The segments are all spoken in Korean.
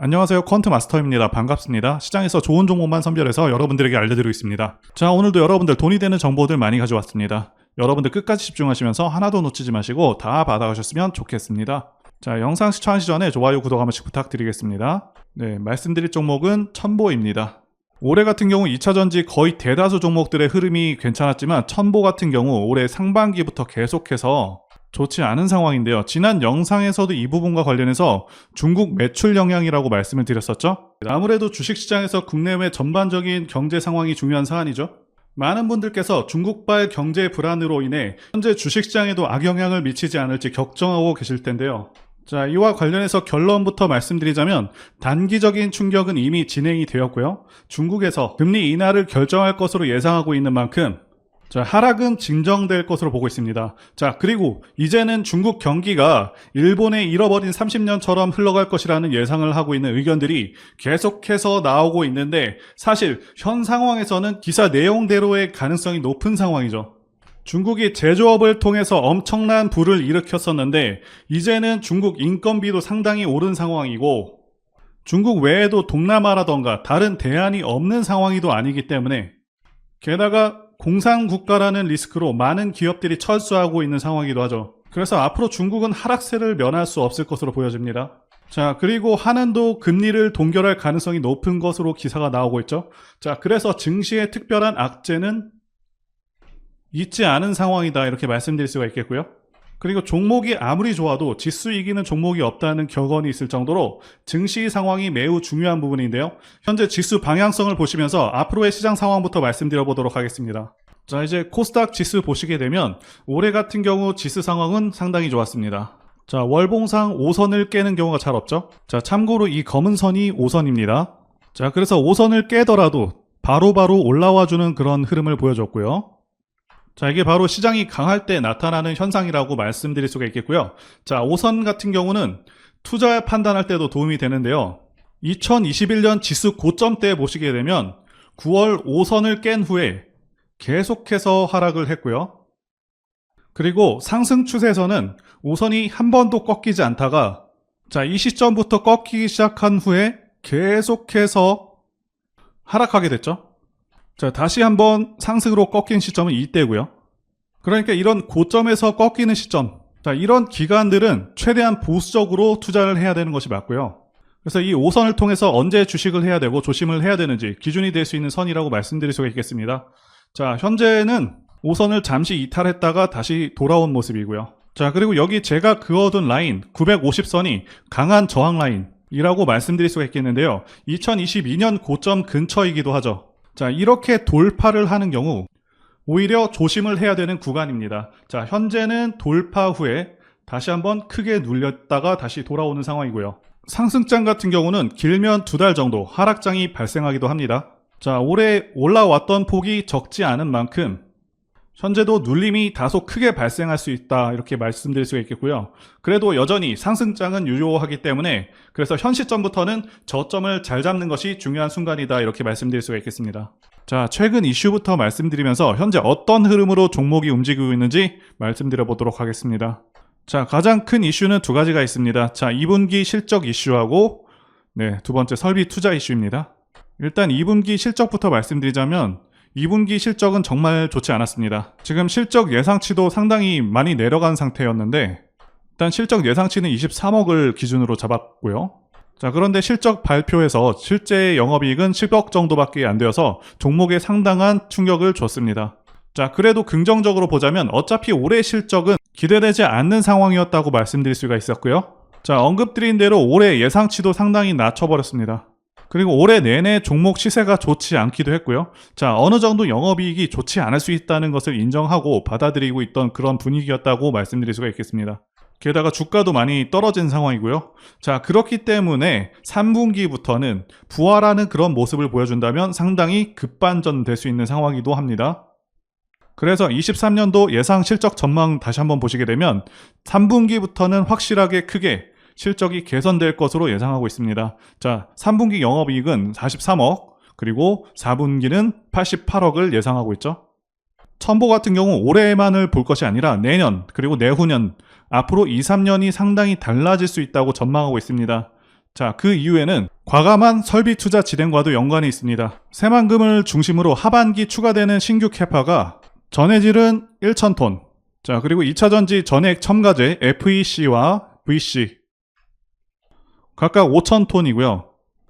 안녕하세요, 퀀트 마스터입니다. 반갑습니다. 시장에서 좋은 종목만 선별해서 여러분들에게 알려드리고 있습니다. 자, 오늘도 여러분들 돈이 되는 정보들 많이 가져왔습니다. 여러분들 끝까지 집중하시면서 하나도 놓치지 마시고 다 받아가셨으면 좋겠습니다. 자, 영상 시청하시기 전에 좋아요, 구독 한 번씩 부탁드리겠습니다. 네, 말씀드릴 종목은 첨보입니다. 올해 같은 경우 2차전지 거의 대다수 종목들의 흐름이 괜찮았지만 첨보 같은 경우 올해 상반기부터 계속해서 좋지 않은 상황인데요. 지난 영상에서도 이 부분과 관련해서 중국 매출 영향이라고 말씀을 드렸었죠. 아무래도 주식시장에서 국내외 전반적인 경제 상황이 중요한 사안이죠. 많은 분들께서 중국발 경제 불안으로 인해 현재 주식시장에도 악영향을 미치지 않을지 걱정하고 계실 텐데요. 자, 이와 관련해서 결론부터 말씀드리자면 단기적인 충격은 이미 진행이 되었고요. 중국에서 금리 인하를 결정할 것으로 예상하고 있는 만큼 자, 하락은 진정될 것으로 보고 있습니다. 자, 그리고 이제는 중국 경기가 일본의 잃어버린 30년처럼 흘러갈 것이라는 예상을 하고 있는 의견들이 계속해서 나오고 있는데 사실 현 상황에서는 기사 내용대로의 가능성이 높은 상황이죠. 중국이 제조업을 통해서 엄청난 부를 일으켰었는데 이제는 중국 인건비도 상당히 오른 상황이고 중국 외에도 동남아라던가 다른 대안이 없는 상황이도 아니기 때문에 게다가 공산국가라는 리스크로 많은 기업들이 철수하고 있는 상황이기도 하죠. 그래서 앞으로 중국은 하락세를 면할 수 없을 것으로 보여집니다. 자, 그리고 한은도 금리를 동결할 가능성이 높은 것으로 기사가 나오고 있죠. 자, 그래서 증시의 특별한 악재는 있지 않은 상황이다 이렇게 말씀드릴 수가 있겠고요. 그리고 종목이 아무리 좋아도 지수 이기는 종목이 없다는 격언이 있을 정도로 증시 상황이 매우 중요한 부분인데요. 현재 지수 방향성을 보시면서 앞으로의 시장 상황부터 말씀드려 보도록 하겠습니다. 자, 이제 코스닥 지수 보시게 되면 올해 같은 경우 지수 상황은 상당히 좋았습니다. 자, 월봉상 5선을 깨는 경우가 잘 없죠. 자, 참고로 이 검은 선이 5선입니다. 자, 그래서 5선을 깨더라도 바로바로 올라와주는 그런 흐름을 보여줬고요. 자, 이게 바로 시장이 강할 때 나타나는 현상이라고 말씀드릴 수가 있겠고요. 자, 5선 같은 경우는 투자 판단할 때도 도움이 되는데요. 2021년 지수 고점 때 보시게 되면 9월 5선을 깬 후에 계속해서 하락을 했고요. 그리고 상승 추세에서는 5선이 한 번도 꺾이지 않다가 자, 이 시점부터 꺾이기 시작한 후에 계속해서 하락하게 됐죠. 자, 다시 한번 상승으로 꺾인 시점은 이때고요. 그러니까 이런 고점에서 꺾이는 시점, 자, 이런 기간들은 최대한 보수적으로 투자를 해야 되는 것이 맞고요. 그래서 이 5선을 통해서 언제 주식을 해야 되고 조심을 해야 되는지 기준이 될 수 있는 선이라고 말씀드릴 수가 있겠습니다. 자, 현재는 5선을 잠시 이탈했다가 다시 돌아온 모습이고요. 자, 그리고 여기 제가 그어둔 라인 950선이 강한 저항 라인이라고 말씀드릴 수가 있겠는데요. 2022년 고점 근처이기도 하죠. 자, 이렇게 돌파를 하는 경우 오히려 조심을 해야 되는 구간입니다. 자, 현재는 돌파 후에 다시 한번 크게 눌렸다가 다시 돌아오는 상황이고요. 상승장 같은 경우는 길면 2달 정도 하락장이 발생하기도 합니다. 자, 올해 올라왔던 폭이 적지 않은 만큼 현재도 눌림이 다소 크게 발생할 수 있다 이렇게 말씀드릴 수가 있겠고요. 그래도 여전히 상승장은 유효하기 때문에 그래서 현 시점부터는 저점을 잘 잡는 것이 중요한 순간이다 이렇게 말씀드릴 수가 있겠습니다. 자, 최근 이슈부터 말씀드리면서 현재 어떤 흐름으로 종목이 움직이고 있는지 말씀드려 보도록 하겠습니다. 자, 가장 큰 이슈는 두 가지가 있습니다. 자, 2분기 실적 이슈하고 두 번째 설비 투자 이슈입니다. 일단 2분기 실적부터 말씀드리자면 2분기 실적은 정말 좋지 않았습니다. 지금 실적 예상치도 상당히 많이 내려간 상태였는데 일단 실적 예상치는 23억을 기준으로 잡았고요. 자, 그런데 실적 발표에서 실제 영업이익은 10억 정도밖에 안 되어서 종목에 상당한 충격을 줬습니다. 자, 그래도 긍정적으로 보자면 어차피 올해 실적은 기대되지 않는 상황이었다고 말씀드릴 수가 있었고요. 자, 언급드린 대로 올해 예상치도 상당히 낮춰버렸습니다. 그리고 올해 내내 종목 시세가 좋지 않기도 했고요. 자, 어느 정도 영업이익이 좋지 않을 수 있다는 것을 인정하고 받아들이고 있던 그런 분위기였다고 말씀드릴 수가 있겠습니다. 게다가 주가도 많이 떨어진 상황이고요. 자, 그렇기 때문에 3분기부터는 부활하는 그런 모습을 보여준다면 상당히 급반전될 수 있는 상황이기도 합니다. 그래서 23년도 예상 실적 전망 다시 한번 보시게 되면 3분기부터는 확실하게 크게 실적이 개선될 것으로 예상하고 있습니다. 자, 3분기 영업이익은 43억, 그리고 4분기는 88억을 예상하고 있죠. 첨보 같은 경우 올해만을 볼 것이 아니라 내년, 그리고 내후년, 앞으로 2, 3년이 상당히 달라질 수 있다고 전망하고 있습니다. 자, 그 이유에는 과감한 설비 투자 진행과도 연관이 있습니다. 새만금을 중심으로 하반기 추가되는 신규 캐파가 전해질은 1,000톤. 자, 그리고 2차 전지 전액 첨가제 FEC와 VC 각각 5,000톤이고요.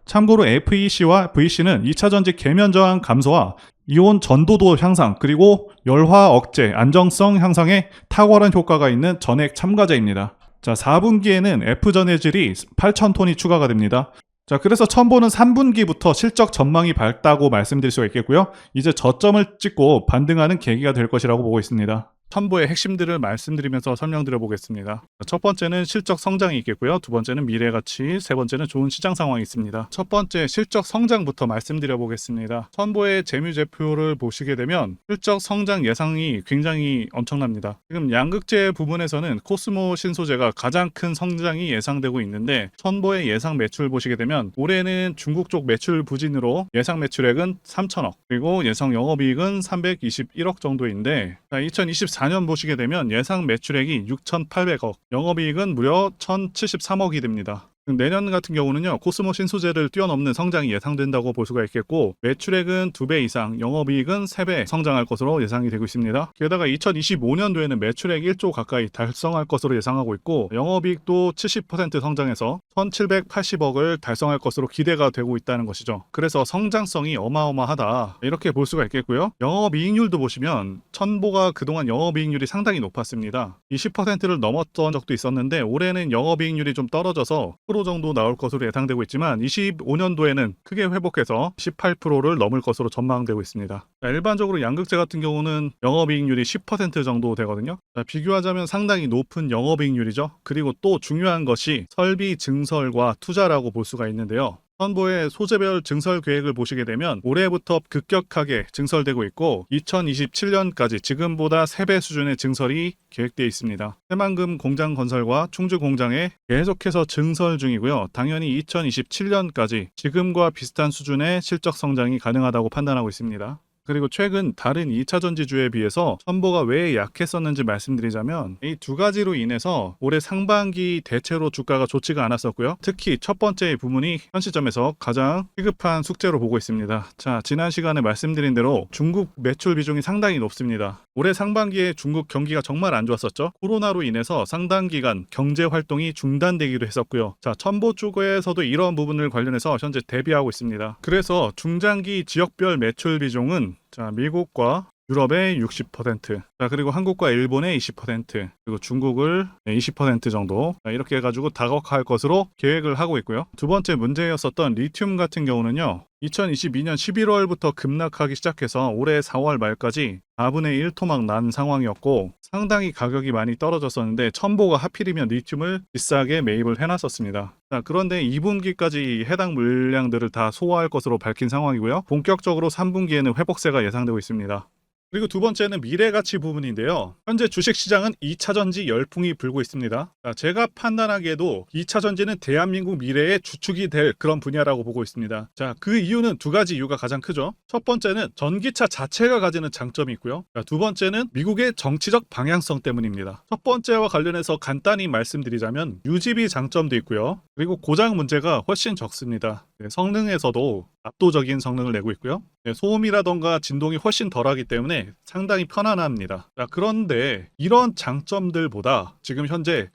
참고로 FEC와 VC는 2차 전지 계면 저항 감소와 이온 전도도 향상, 그리고 열화 억제, 안정성 향상에 탁월한 효과가 있는 전액 첨가제입니다. 자, 4분기에는 F전해질이 8,000톤이 추가가 됩니다. 자, 그래서 첨보는 3분기부터 실적 전망이 밝다고 말씀드릴 수가 있겠고요. 이제 저점을 찍고 반등하는 계기가 될 것이라고 보고 있습니다. 첨보의 핵심들을 말씀드리면서 설명드려 보겠습니다. 첫 번째는 실적 성장이 있겠고요. 두 번째는 미래 가치, 세 번째는 좋은 시장 상황이 있습니다. 첫 번째 실적 성장부터 말씀드려 보겠습니다. 첨보의 재무제표를 보시게 되면 실적 성장 예상이 굉장히 엄청납니다. 지금 양극재 부분에서는 코스모 신소재가 가장 큰 성장이 예상되고 있는데, 첨보의 예상 매출 보시게 되면 올해는 중국 쪽 매출 부진으로 예상 매출액은 3천억, 그리고 예상 영업이익은 321억 정도인데, 2024년 보시게 되면 예상 매출액이 6,800억, 영업이익은 무려 1,073억이 됩니다. 내년 같은 경우는요, 코스모 신소재를 뛰어넘는 성장이 예상된다고 볼 수가 있겠고, 매출액은 2배 이상, 영업이익은 3배 성장할 것으로 예상이 되고 있습니다. 게다가 2025년도에는 매출액 1조 가까이 달성할 것으로 예상하고 있고, 영업이익도 70% 성장해서 1,780억을 달성할 것으로 기대가 되고 있다는 것이죠. 그래서 성장성이 어마어마하다, 이렇게 볼 수가 있겠고요. 영업이익률도 보시면 첨보가 그동안 영업이익률이 상당히 높았습니다. 20%를 넘었던 적도 있었는데, 올해는 영업이익률이 좀 떨어져서 10% 정도 나올 것으로 예상되고 있지만 25년도에는 크게 회복해서 18%를 넘을 것으로 전망되고 있습니다. 일반적으로 양극재 같은 경우는 영업이익률이 10% 정도 되거든요. 비교하자면 상당히 높은 영업이익률이죠. 그리고 또 중요한 것이 설비 증설과 투자라고 볼 수가 있는데요. 첨보의 소재별 증설 계획을 보시게 되면 올해부터 급격하게 증설되고 있고, 2027년까지 지금보다 3배 수준의 증설이 계획되어 있습니다. 새만금 공장 건설과 충주 공장에 계속해서 증설 중이고요. 당연히 2027년까지 지금과 비슷한 수준의 실적 성장이 가능하다고 판단하고 있습니다. 그리고 최근 다른 2차 전지주에 비해서 첨보가 왜 약했었는지 말씀드리자면, 이 두 가지로 인해서 올해 상반기 대체로 주가가 좋지가 않았었고요. 특히 첫 번째 부분이 현 시점에서 가장 시급한 숙제로 보고 있습니다. 자, 지난 시간에 말씀드린 대로 중국 매출 비중이 상당히 높습니다. 올해 상반기에 중국 경기가 정말 안 좋았었죠. 코로나로 인해서 상당 기간 경제 활동이 중단되기도 했었고요. 자, 첨보 쪽에서도 이런 부분을 관련해서 현재 대비하고 있습니다. 그래서 중장기 지역별 매출 비중은 미국과 유럽의 60%, 그리고 한국과 일본의 20%, 그리고 중국을 20% 정도, 이렇게 해가지고 다각화할 것으로 계획을 하고 있고요. 두 번째 문제였었던 리튬 같은 경우는요, 2022년 11월부터 급락하기 시작해서 올해 4월 말까지 4분의 1 토막 난 상황이었고, 상당히 가격이 많이 떨어졌었는데 첨보가 하필이면 리튬을 비싸게 매입을 해놨었습니다. 자, 그런데 2분기까지 해당 물량들을 다 소화할 것으로 밝힌 상황이고요. 본격적으로 3분기에는 회복세가 예상되고 있습니다. 그리고 두 번째는 미래가치 부분인데요. 현재 주식시장은 2차전지 열풍이 불고 있습니다. 자, 제가 판단하기에도 2차전지는 대한민국 미래의 주축이 될 그런 분야라고 보고 있습니다. 자, 그 이유는 두 가지 이유가 가장 크죠. 첫 번째는 전기차 자체가 가지는 장점이 있고요. 자, 두 번째는 미국의 정치적 방향성 때문입니다. 첫 번째와 관련해서 간단히 말씀드리자면 유지비 장점도 있고요. 그리고 고장 문제가 훨씬 적습니다. 성능에서도 압도적인 성능을 내고 있고요. 소음이라던가 진동이 훨씬 덜하기 때문에 상당히 편안합니다. 자, 그런데 이런 장점들보다 지금 현재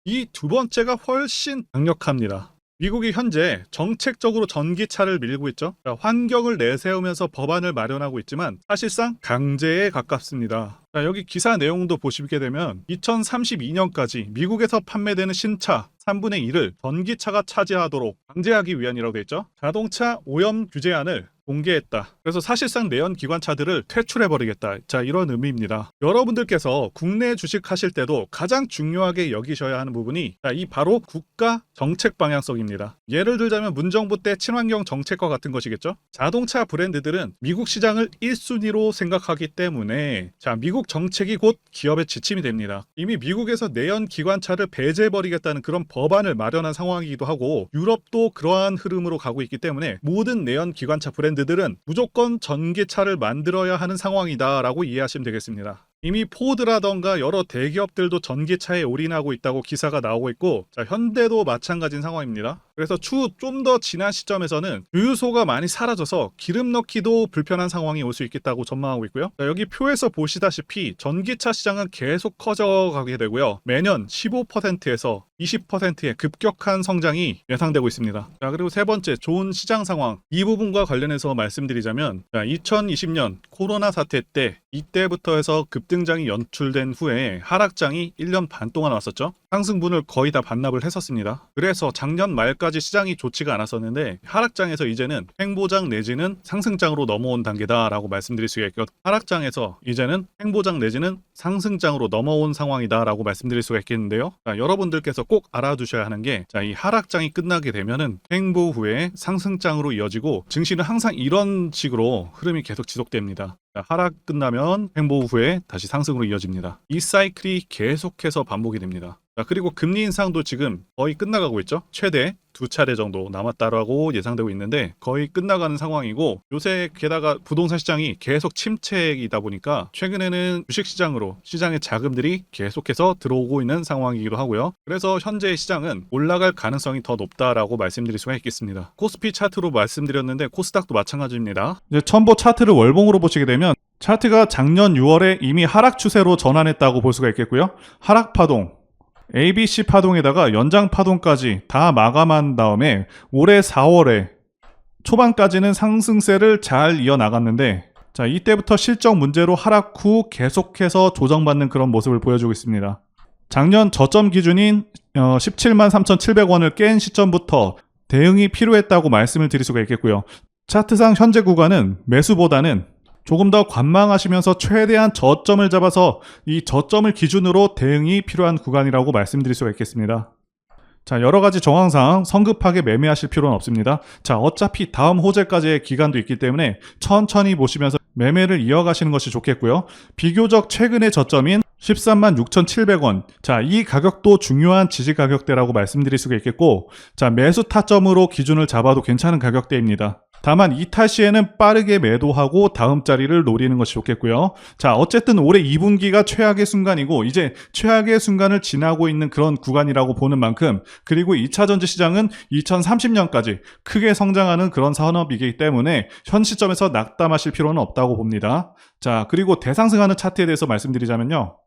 이 두 번째가 훨씬 강력합니다. 미국이 현재 정책적으로 전기차를 밀고 있죠. 자, 환경을 내세우면서 법안을 마련하고 있지만 사실상 강제에 가깝습니다. 자, 여기 기사 내용도 보시게 되면 2032년까지 미국에서 판매되는 신차 3분의 1을 전기차가 차지하도록 강제하기 위한이라고 되어 있죠. 자동차 오염 규제안을 공개했다. 그래서 사실상 내연 기관차들을 퇴출해버리겠다. 자, 이런 의미입니다. 여러분들께서 국내 주식하실 때도 가장 중요하게 여기셔야 하는 부분이 이 바로 국가 정책 방향성입니다. 예를 들자면 문정부 때 친환경 정책과 같은 것이겠죠. 자동차 브랜드들은 미국 시장을 1순위로 생각하기 때문에 미국 정책이 곧 기업의 지침이 됩니다. 이미 미국에서 내연 기관차를 배제해버리겠다는 그런 법안을 마련한 상황이기도 하고, 유럽도 그러한 흐름으로 가고 있기 때문에 모든 내연 기관차 브랜드들은 무조건 전기차를 만들어야 하는 상황이다 라고 이해하시면 되겠습니다. 이미 포드라던가 여러 대기업들도 전기차에 올인하고 있다고 기사가 나오고 있고, 자, 현대도 마찬가지인 상황입니다. 그래서 추후 좀 더 지난 시점에서는 주유소가 많이 사라져서 기름 넣기도 불편한 상황이 올 수 있겠다고 전망하고 있고요. 자, 여기 표에서 보시다시피 전기차 시장은 계속 커져가게 되고요. 매년 15%에서 20%의 급격한 성장이 예상되고 있습니다. 자, 그리고 세 번째, 좋은 시장 상황. 이 부분과 관련해서 말씀드리자면, 자, 2020년 코로나 사태 때 이때부터 해서 급등장이 연출된 후에 하락장이 1년 반 동안 왔었죠. 상승분을 거의 다 반납을 했었습니다. 그래서 작년 말까지 시장이 좋지가 않았었는데 하락장에서 이제는 횡보장 내지는 상승장으로 넘어온 단계다라고 말씀드릴 수가 있고, 하락장에서 이제는 횡보장 내지는 상승장으로 넘어온 상황이다라고 말씀드릴 수가 있겠는데요. 자, 여러분들께서 꼭 알아두셔야 하는 게, 자, 이 하락장이 끝나게 되면은 횡보 후에 상승장으로 이어지고 증시는 항상 이런 식으로 흐름이 계속 지속됩니다. 자, 하락 끝나면 횡보 후에 다시 상승으로 이어집니다. 이 사이클이 계속해서 반복이 됩니다. 자, 그리고 금리 인상도 지금 거의 끝나가고 있죠. 최대 2차례 정도 남았다라고 예상되고 있는데 거의 끝나가는 상황이고, 요새 게다가 부동산 시장이 계속 침체이다 보니까 최근에는 주식시장으로 시장의 자금들이 계속해서 들어오고 있는 상황이기도 하고요. 그래서 현재 시장은 올라갈 가능성이 더 높다라고 말씀드릴 수가 있겠습니다. 코스피 차트로 말씀드렸는데 코스닥도 마찬가지입니다. 이제 첨보 차트를 월봉으로 보시게 되면 차트가 작년 6월에 이미 하락 추세로 전환했다고 볼 수가 있겠고요. 하락 파동, ABC 파동에다가 연장 파동까지 다 마감한 다음에 올해 4월에 초반까지는 상승세를 잘 이어나갔는데, 자, 이때부터 실적 문제로 하락 후 계속해서 조정받는 그런 모습을 보여주고 있습니다. 작년 저점 기준인 17만 3,700원을 깬 시점부터 대응이 필요했다고 말씀을 드릴 수가 있겠고요. 차트상 현재 구간은 매수보다는 조금 더 관망하시면서 최대한 저점을 잡아서 이 저점을 기준으로 대응이 필요한 구간이라고 말씀드릴 수가 있겠습니다. 자, 여러 가지 정황상 성급하게 매매하실 필요는 없습니다. 자, 어차피 다음 호재까지의 기간도 있기 때문에 천천히 보시면서 매매를 이어가시는 것이 좋겠고요. 비교적 최근의 저점인 13만 6,700원. 자, 이 가격도 중요한 지지 가격대라고 말씀드릴 수가 있겠고, 자, 매수 타점으로 기준을 잡아도 괜찮은 가격대입니다. 다만 이탈 시에는 빠르게 매도하고 다음 자리를 노리는 것이 좋겠고요. 자, 어쨌든 올해 2분기가 최악의 순간이고 이제 최악의 순간을 지나고 있는 그런 구간이라고 보는 만큼, 그리고 2차 전지 시장은 2030년까지 크게 성장하는 그런 산업이기 때문에 현 시점에서 낙담하실 필요는 없다고 봅니다. 자, 그리고 대상승하는 차트에 대해서 말씀드리자면요.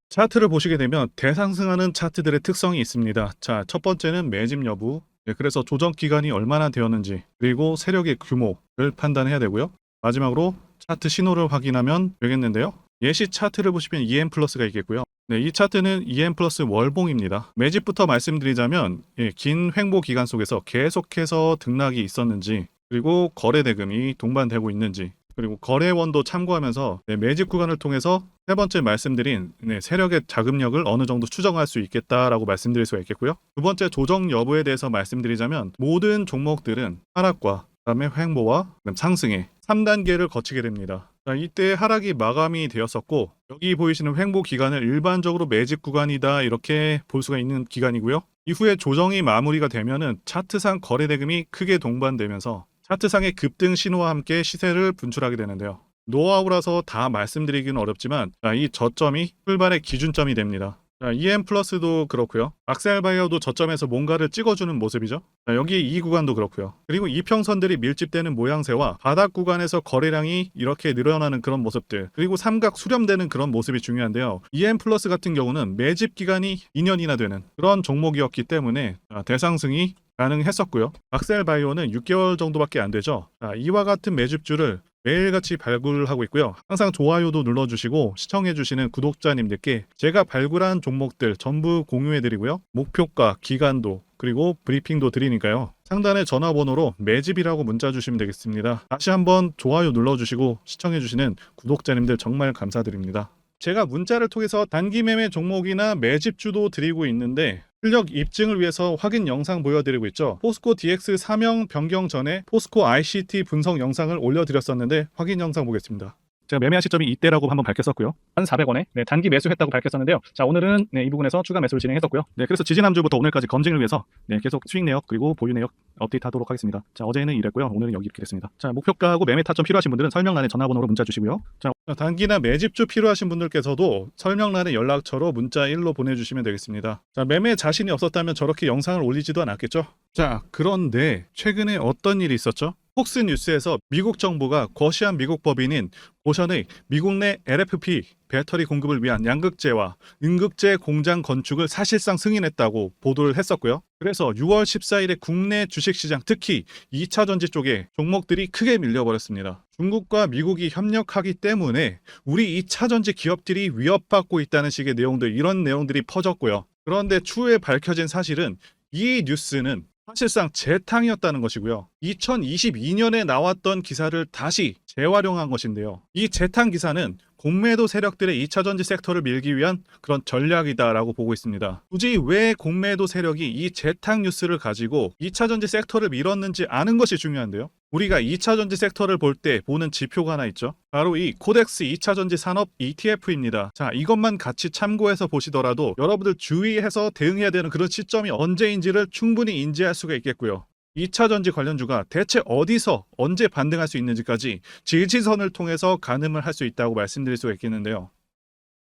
차트를 보시게 되면 대상승하는 차트들의 특성이 있습니다. 자, 첫 번째는 매집 여부. 그래서 조정 기간이 얼마나 되었는지, 그리고 세력의 규모를 판단해야 되고요. 마지막으로 차트 신호를 확인하면 되겠는데요. 예시 차트를 보시면 EM 플러스가 있겠고요. 네, 이 차트는 EM 플러스 월봉입니다. 매집부터 말씀드리자면 긴 횡보 기간 속에서 계속해서 등락이 있었는지, 그리고 거래 대금이 동반되고 있는지, 그리고 거래원도 참고하면서 매집 구간을 통해서 세 번째 말씀드린 세력의 자금력을 어느 정도 추정할 수 있겠다라고 말씀드릴 수가 있겠고요. 두 번째, 조정 여부에 대해서 말씀드리자면 모든 종목들은 하락과 그다음에 횡보와 그다음 상승의 3단계를 거치게 됩니다. 자, 이때 하락이 마감이 되었었고, 여기 보이시는 횡보 기간을 일반적으로 매집 구간이다 이렇게 볼 수가 있는 기간이고요. 이후에 조정이 마무리가 되면은 차트상 거래 대금이 크게 동반되면서 차트상의 급등 신호와 함께 시세를 분출하게 되는데요. 노하우라서 다 말씀드리기는 어렵지만, 이 저점이 출발의 기준점이 됩니다. 자, EM 플러스도 그렇고요. 악셀바이어도 저점에서 뭔가를 찍어주는 모습이죠. 자, 여기 이 구간도 그렇고요. 그리고 이평선들이 밀집되는 모양새와 바닥 구간에서 거래량이 이렇게 늘어나는 그런 모습들, 그리고 삼각 수렴되는 그런 모습이 중요한데요. EM 플러스 같은 경우는 매집 기간이 2년이나 되는 그런 종목이었기 때문에 대상승이 가능했었고요. 악셀바이오는 6개월 정도밖에 안 되죠. 자, 이와 같은 매집주를 매일같이 발굴하고 있고요. 항상 좋아요도 눌러주시고 시청해주시는 구독자님들께 제가 발굴한 종목들 전부 공유해드리고요. 목표가, 기간도, 그리고 브리핑도 드리니까요. 상단의 전화번호로 매집이라고 문자 주시면 되겠습니다. 다시 한번 좋아요 눌러주시고 시청해주시는 구독자님들 정말 감사드립니다. 제가 문자를 통해서 단기 매매 종목이나 매집주도 드리고 있는데 실력 입증을 위해서 확인 영상 보여드리고 있죠. 포스코 DX 사명 변경 전에 포스코 ICT 분석 영상을 올려드렸었는데 확인 영상 보겠습니다. 제가 매매한 시점이 이때라고 한번 밝혔었고요. 1,400원에 단기 매수했다고 밝혔었는데요. 자, 오늘은 이 부분에서 추가 매수를 진행했었고요. 그래서 지지난주부터 오늘까지 검증을 위해서 계속 수익 내역 그리고 보유 내역 업데이트하도록 하겠습니다. 자, 어제는 이랬고요. 오늘은 여기 이렇게 됐습니다. 자, 목표가하고 매매 타점 필요하신 분들은 설명란에 전화번호로 문자 주시고요. 자, 단기나 매집주 필요하신 분들께서도 설명란에 연락처로 문자 1로 보내주시면 되겠습니다. 자, 매매 자신이 없었다면 저렇게 영상을 올리지도 않았겠죠? 자, 그런데 최근에 어떤 일이 있었죠? 폭스뉴스에서 미국 정부가 거시한 미국 법인인 고션의 미국 내 LFP 배터리 공급을 위한 양극재와 음극재 공장 건축을 사실상 승인했다고 보도를 했었고요. 그래서 6월 14일에 국내 주식시장 특히 2차 전지 쪽에 종목들이 크게 밀려버렸습니다. 중국과 미국이 협력하기 때문에 우리 2차 전지 기업들이 위협받고 있다는 식의 내용들, 이런 내용들이 퍼졌고요. 그런데 추후에 밝혀진 사실은 이 뉴스는 사실상 재탕이었다는 것이고요. 2022년에 나왔던 기사를 다시 재활용한 것인데요. 이 재탕 기사는 공매도 세력들의 2차 전지 섹터를 밀기 위한 그런 전략이다라고 보고 있습니다. 굳이 왜 공매도 세력이 이 재탕 뉴스를 가지고 2차 전지 섹터를 밀었는지 아는 것이 중요한데요. 우리가 2차 전지 섹터를 볼 때 보는 지표가 하나 있죠. 바로 이 코덱스 2차 전지 산업 ETF입니다. 자, 이것만 같이 참고해서 보시더라도 여러분들 주의해서 대응해야 되는 그런 시점이 언제인지를 충분히 인지할 수가 있겠고요. 2차 전지 관련주가 대체 어디서 언제 반등할 수 있는지까지 지지선을 통해서 가늠을 할 수 있다고 말씀드릴 수가 있겠는데요.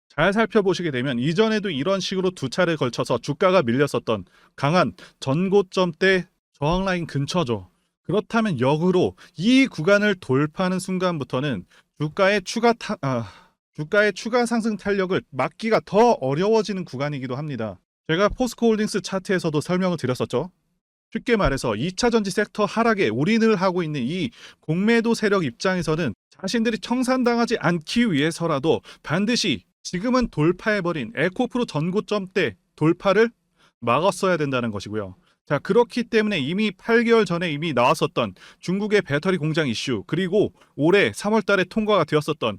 잘 살펴보시게 되면 이전에도 이런 식으로 두 차례에 걸쳐서 주가가 밀렸었던 강한 전고점대 저항라인 근처죠. 그렇다면 역으로 이 구간을 돌파하는 순간부터는 주가의 추가 상승 탄력을 막기가 더 어려워지는 구간이기도 합니다. 제가 포스코홀딩스 차트에서도 설명을 드렸었죠. 쉽게 말해서 2차 전지 섹터 하락에 올인을 하고 있는 이 공매도 세력 입장에서는 자신들이 청산당하지 않기 위해서라도 반드시 지금은 돌파해버린 에코프로 전고점대 돌파를 막았어야 된다는 것이고요. 자, 그렇기 때문에 이미 8개월 전에 이미 나왔었던 중국의 배터리 공장 이슈, 그리고 올해 3월 달에 통과가 되었었던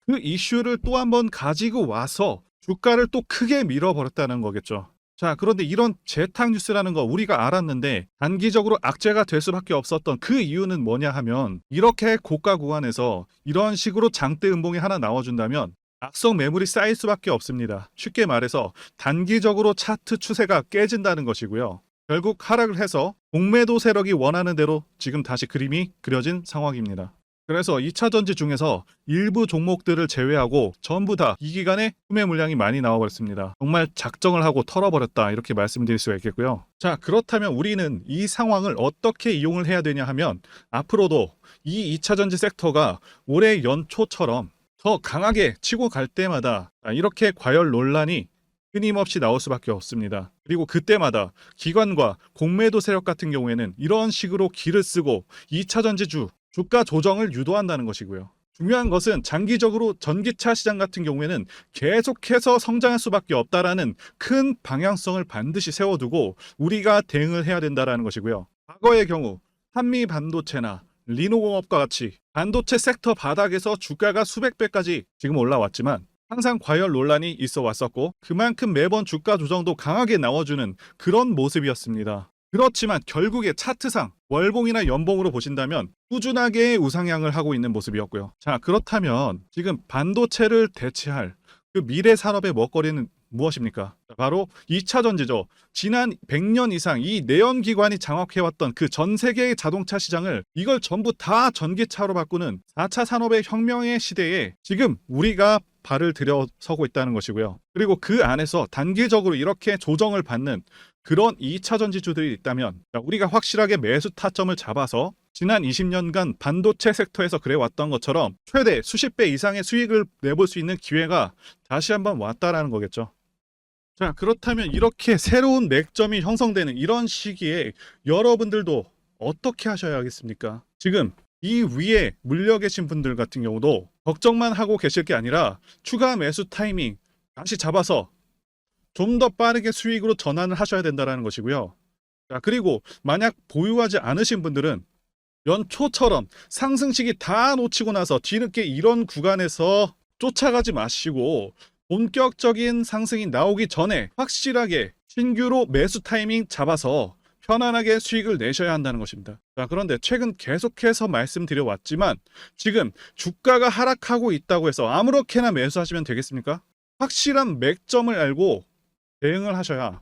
그 이슈를 또 한번 가지고 와서 주가를 또 크게 밀어버렸다는 거겠죠. 자, 그런데 이런 재탕 뉴스라는 거 우리가 알았는데 단기적으로 악재가 될 수밖에 없었던 그 이유는 뭐냐 하면, 이렇게 고가 구간에서 이런 식으로 장대 음봉이 하나 나와준다면 악성 매물이 쌓일 수밖에 없습니다. 쉽게 말해서 단기적으로 차트 추세가 깨진다는 것이고요. 결국 하락을 해서 공매도 세력이 원하는 대로 지금 다시 그림이 그려진 상황입니다. 그래서 2차 전지 중에서 일부 종목들을 제외하고 전부 다 이 기간에 후매 물량이 많이 나와버렸습니다. 정말 작정을 하고 털어버렸다, 이렇게 말씀드릴 수가 있겠고요. 자, 그렇다면 우리는 이 상황을 어떻게 이용을 해야 되냐 하면, 앞으로도 이 2차 전지 섹터가 올해 연초처럼 더 강하게 치고 갈 때마다 이렇게 과열 논란이 끊임없이 나올 수밖에 없습니다. 그리고 그때마다 기관과 공매도 세력 같은 경우에는 이런 식으로 기를 쓰고 2차 전지주 주가 조정을 유도한다는 것이고요. 중요한 것은 장기적으로 전기차 시장 같은 경우에는 계속해서 성장할 수밖에 없다라는 큰 방향성을 반드시 세워두고 우리가 대응을 해야 된다는 것이고요. 과거의 경우 한미 반도체나 리노공업과 같이 반도체 섹터 바닥에서 주가가 수백 배까지 지금 올라왔지만 항상 과열 논란이 있어 왔었고, 그만큼 매번 주가 조정도 강하게 나와주는 그런 모습이었습니다. 그렇지만 결국에 차트상 월봉이나 연봉으로 보신다면 꾸준하게 우상향을 하고 있는 모습이었고요. 자, 그렇다면 지금 반도체를 대체할 그 미래 산업의 먹거리는 무엇입니까? 바로 2차 전지죠. 지난 100년 이상 이 내연기관이 장악해왔던 그 전 세계의 자동차 시장을 이걸 전부 다 전기차로 바꾸는 4차 산업의 혁명의 시대에 지금 우리가 발을 들여서고 있다는 것이고요. 그리고 그 안에서 단기적으로 이렇게 조정을 받는 그런 2차 전지주들이 있다면 우리가 확실하게 매수 타점을 잡아서 지난 20년간 반도체 섹터에서 그래왔던 것처럼 최대 수십 배 이상의 수익을 내볼 수 있는 기회가 다시 한번 왔다라는 거겠죠. 자, 그렇다면 이렇게 새로운 맥점이 형성되는 이런 시기에 여러분들도 어떻게 하셔야 하겠습니까? 지금 이 위에 물려 계신 분들 같은 경우도 걱정만 하고 계실 게 아니라 추가 매수 타이밍 다시 잡아서 좀 더 빠르게 수익으로 전환을 하셔야 된다는 것이고요. 자, 그리고 만약 보유하지 않으신 분들은 연초처럼 상승시기 다 놓치고 나서 뒤늦게 이런 구간에서 쫓아가지 마시고 본격적인 상승이 나오기 전에 확실하게 신규로 매수 타이밍 잡아서 편안하게 수익을 내셔야 한다는 것입니다. 자, 그런데 최근 계속해서 말씀드려왔지만 지금 주가가 하락하고 있다고 해서 아무렇게나 매수하시면 되겠습니까? 확실한 맥점을 알고 대응을 하셔야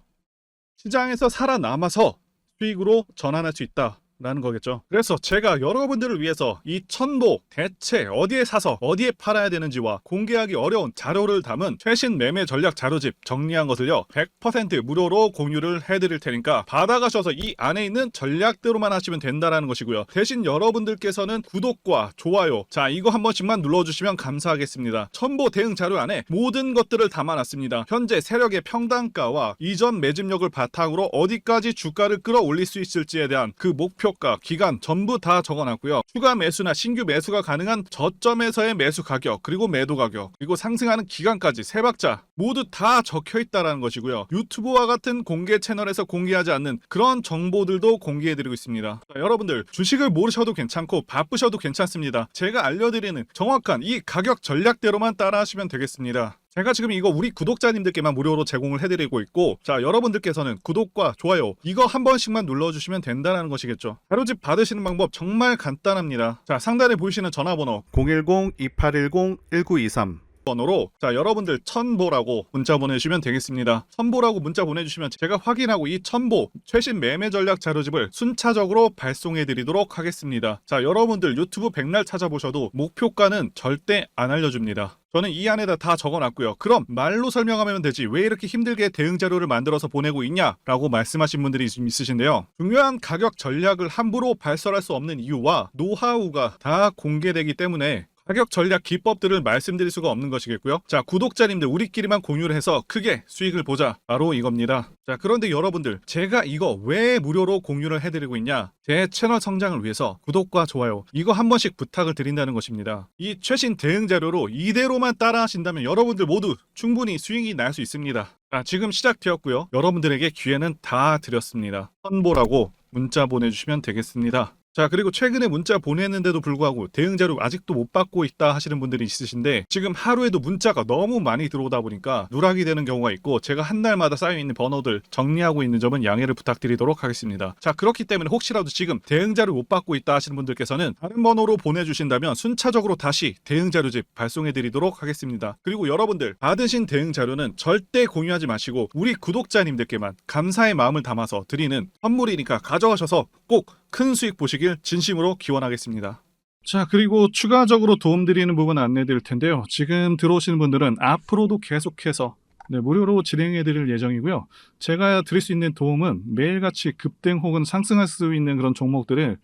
시장에서 살아남아서 수익으로 전환할 수 있다라는 거겠죠. 그래서 제가 여러분들을 위해서 이 천보 대체 어디에 사서 어디에 팔아야 되는지와 공개하기 어려운 자료를 담은 최신 매매 전략 자료집 정리한 것을요 100% 무료로 공유를 해드릴 테니까 받아가셔서 이 안에 있는 전략대로만 하시면 된다라는 것이고요. 대신 여러분들께서는 구독과 좋아요, 자 이거 한 번씩만 눌러주시면 감사하겠습니다. 천보 대응 자료 안에 모든 것들을 담아놨습니다. 현재 세력의 평단가와 이전 매집력을 바탕으로 어디까지 주가를 끌어올릴 수 있을지에 대한 그 목표가, 기간 전부 다 적어놨고요. 추가 매수나 신규 매수가 가능한 저점에서의 매수 가격, 그리고 매도 가격, 그리고 상승하는 기간까지 세 박자 모두 다 적혀있다라는 것이고요. 유튜브와 같은 공개 채널에서 공개하지 않는 그런 정보들도 공개해드리고 있습니다. 자, 여러분들 주식을 모르셔도 괜찮고 바쁘셔도 괜찮습니다. 제가 알려드리는 정확한 이 가격 전략대로만 따라하시면 되겠습니다. 제가 지금 이거 우리 구독자님들께만 무료로 제공을 해드리고 있고, 자 여러분들께서는 구독과 좋아요 이거 한 번씩만 눌러주시면 된다는 것이겠죠. 자료집 받으시는 방법 정말 간단합니다. 자 상단에 보이시는 전화번호 010-2810-1923 번호로 자 여러분들 천보라고 문자 보내주시면 되겠습니다. 천보라고 문자 보내주시면 제가 확인하고 이 천보 최신 매매 전략 자료집을 순차적으로 발송해 드리도록 하겠습니다. 자 여러분들 유튜브 백날 찾아보셔도 목표가는 절대 안 알려줍니다. 저는 이 안에다 다 적어놨고요. 그럼 말로 설명하면 되지 왜 이렇게 힘들게 대응 자료를 만들어서 보내고 있냐라고 말씀하신 분들이 좀 있으신데요. 중요한 가격 전략을 함부로 발설할 수 없는 이유와 노하우가 다 공개되기 때문에 가격 전략 기법들을 말씀드릴 수가 없는 것이겠고요. 자 구독자님들 우리끼리만 공유를 해서 크게 수익을 보자, 바로 이겁니다. 자 그런데 여러분들 제가 이거 왜 무료로 공유를 해드리고 있냐, 제 채널 성장을 위해서 구독과 좋아요 이거 한 번씩 부탁을 드린다는 것입니다. 이 최신 대응 자료로 이대로만 따라 하신다면 여러분들 모두 충분히 수익이 날 수 있습니다. 자 지금 시작되었고요. 여러분들에게 기회는 다 드렸습니다. 선보라고 문자 보내주시면 되겠습니다. 자 그리고 최근에 문자 보냈는데도 불구하고 대응 자료 아직도 못 받고 있다 하시는 분들이 있으신데, 지금 하루에도 문자가 너무 많이 들어오다 보니까 누락이 되는 경우가 있고 제가 한 날마다 쌓여있는 번호들 정리하고 있는 점은 양해를 부탁드리도록 하겠습니다. 자 그렇기 때문에 혹시라도 지금 대응 자료 못 받고 있다 하시는 분들께서는 다른 번호로 보내주신다면 순차적으로 다시 대응 자료집 발송해 드리도록 하겠습니다. 그리고 여러분들 받으신 대응 자료는 절대 공유하지 마시고 우리 구독자님들께만 감사의 마음을 담아서 드리는 선물이니까 가져가셔서 꼭 큰 수익 보시길 진심으로 기원하겠습니다. 자 그리고 추가적으로 도움드리는 부분 안내 드릴 텐데요. 지금 들어오시는 분들은 앞으로도 계속해서 무료로 진행해 드릴 예정이고요. 제가 드릴 수 있는 도움은 매일같이 급등 혹은 상승할 수 있는 그런 종목들을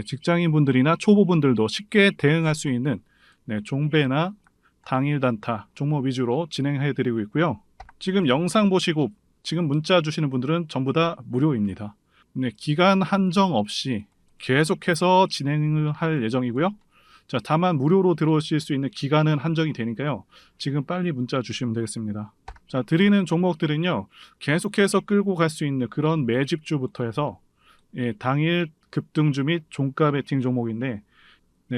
직장인분들이나 초보분들도 쉽게 대응할 수 있는 종배나 당일 단타 종목 위주로 진행해 드리고 있고요. 지금 영상 보시고 지금 문자 주시는 분들은 전부 다 무료입니다. 기간 한정 없이 계속해서 진행을 할 예정이고요. 자, 다만 무료로 들어오실 수 있는 기간은 한정이 되니까요. 지금 빨리 문자 주시면 되겠습니다. 자, 드리는 종목들은요. 계속해서 끌고 갈 수 있는 그런 매집주부터 해서 당일 급등주 및 종가 베팅 종목인데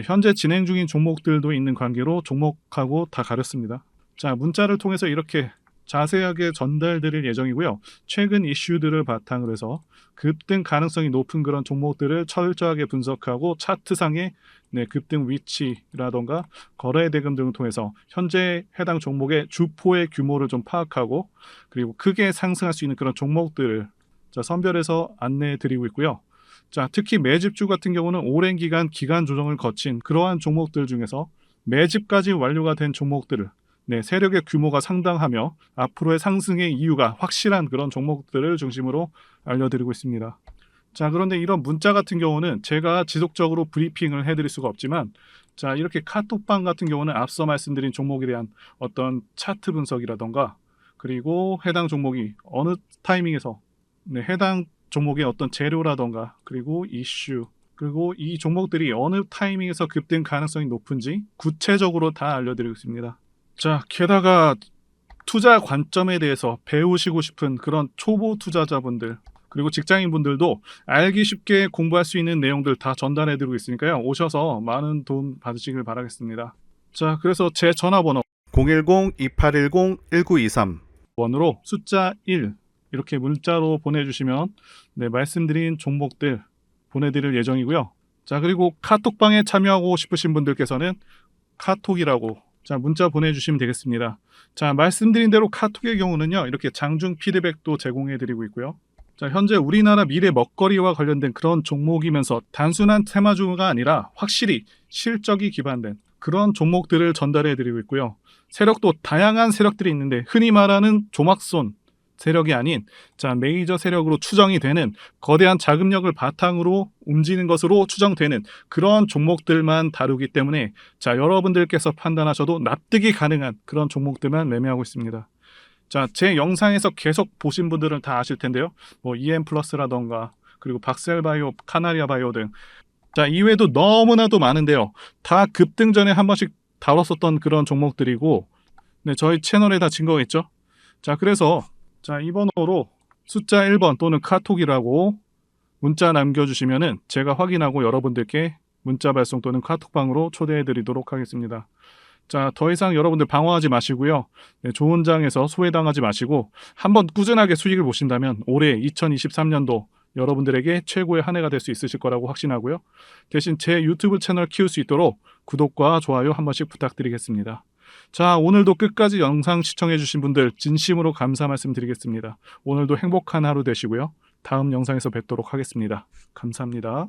현재 진행 중인 종목들도 있는 관계로 종목하고 다 가렸습니다. 자, 문자를 통해서 이렇게 자세하게 전달드릴 예정이고요. 최근 이슈들을 바탕으로 해서 급등 가능성이 높은 그런 종목들을 철저하게 분석하고 차트상의 급등 위치라던가 거래 대금 등을 통해서 현재 해당 종목의 주포의 규모를 좀 파악하고 그리고 크게 상승할 수 있는 그런 종목들을 선별해서 안내해 드리고 있고요. 자, 특히 매집주 같은 경우는 오랜 기간 조정을 거친 그러한 종목들 중에서 매집까지 완료가 된 종목들을 세력의 규모가 상당하며 앞으로의 상승의 이유가 확실한 그런 종목들을 중심으로 알려드리고 있습니다. 자, 그런데 이런 문자 같은 경우는 제가 지속적으로 브리핑을 해드릴 수가 없지만, 자, 이렇게 카톡방 같은 경우는 앞서 말씀드린 종목에 대한 어떤 차트 분석이라던가 그리고 해당 종목이 어느 타이밍에서 해당 종목의 어떤 재료라던가 그리고 이슈 그리고 이 종목들이 어느 타이밍에서 급등 가능성이 높은지 구체적으로 다 알려드리고 있습니다. 자, 게다가 투자 관점에 대해서 배우시고 싶은 그런 초보 투자자분들 그리고 직장인분들도 알기 쉽게 공부할 수 있는 내용들 다 전달해드리고 있으니까요. 오셔서 많은 도움 받으시길 바라겠습니다. 자, 그래서 제 전화번호 010-2810-1923 번호로 숫자 1 이렇게 문자로 보내주시면 네, 말씀드린 종목들 보내드릴 예정이고요. 자, 그리고 카톡방에 참여하고 싶으신 분들께서는 카톡이라고 자, 문자 보내주시면 되겠습니다. 자, 말씀드린 대로 카톡의 경우는요, 이렇게 장중 피드백도 제공해드리고 있고요. 자, 현재 우리나라 미래 먹거리와 관련된 그런 종목이면서 단순한 테마주가 아니라 확실히 실적이 기반된 그런 종목들을 전달해드리고 있고요. 세력도 다양한 세력들이 있는데 흔히 말하는 조막손 세력이 아닌 자, 메이저 세력으로 추정이 되는 거대한 자금력을 바탕으로 움직이는 것으로 추정되는 그런 종목들만 다루기 때문에 자, 여러분들께서 판단하셔도 납득이 가능한 그런 종목들만 매매하고 있습니다. 자, 제 영상에서 계속 보신 분들은 다 아실 텐데요. 뭐 EM플러스라던가 그리고 박셀바이오, 카나리아바이오 등 자, 이외에도 너무나도 많은데요. 다 급등 전에 한 번씩 다뤘었던 그런 종목들이고 네, 저희 채널에 다 증거가 있죠. 자, 그래서 자, 이 번호로 숫자 1번 또는 카톡이라고 문자 남겨주시면은 제가 확인하고 여러분들께 문자 발송 또는 카톡방으로 초대해 드리도록 하겠습니다. 자, 더 이상 여러분들 방어하지 마시고요. 네, 좋은 장에서 소외당하지 마시고 한번 꾸준하게 수익을 보신다면 올해 2023년도 여러분들에게 최고의 한 해가 될 수 있으실 거라고 확신하고요. 대신 제 유튜브 채널 키울 수 있도록 구독과 좋아요 한 번씩 부탁드리겠습니다. 자, 오늘도 끝까지 영상 시청해주신 분들 진심으로 감사 말씀드리겠습니다. 오늘도 행복한 하루 되시고요. 다음 영상에서 뵙도록 하겠습니다. 감사합니다.